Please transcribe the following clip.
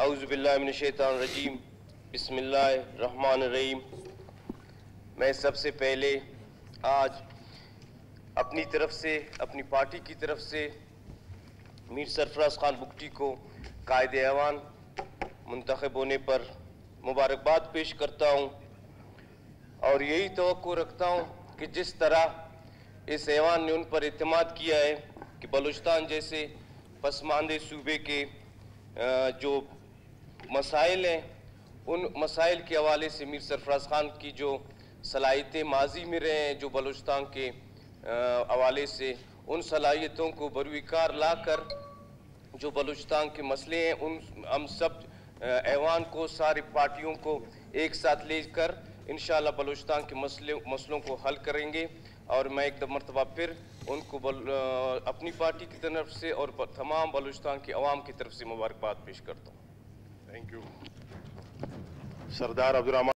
اعوذ باللہ من الشیطان الرجیم بسم اللہ الرحمن الرحیم۔ میں سب سے پہلے آج اپنی طرف سے، اپنی پارٹی کی طرف سے میر سرفراز خان بگٹی کو قائد ایوان منتخب ہونے پر مبارکباد پیش کرتا ہوں، اور یہی توقع رکھتا ہوں کہ جس طرح اس ایوان نے ان پر اعتماد کیا ہے کہ بلوچستان جیسے پسماندہ صوبے کے جو مسائل ہیں، ان مسائل کے حوالے سے میر سرفراز خان کی جو صلاحیتیں ماضی میں رہے ہیں، جو بلوچستان کے حوالے سے ان صلاحیتوں کو بروئے کار لا کر جو بلوچستان کے مسئلے ہیں، ہم سب ایوان کو، ساری پارٹیوں کو ایک ساتھ لے کر انشاءاللہ بلوچستان کے مسئلوں کو حل کریں گے۔ اور میں ایک مرتبہ پھر ان کو اپنی پارٹی کی طرف سے اور تمام بلوچستان کی عوام کی طرف سے مبارکباد پیش کرتا ہوں۔ Thank you Sardar Abdul Rahman.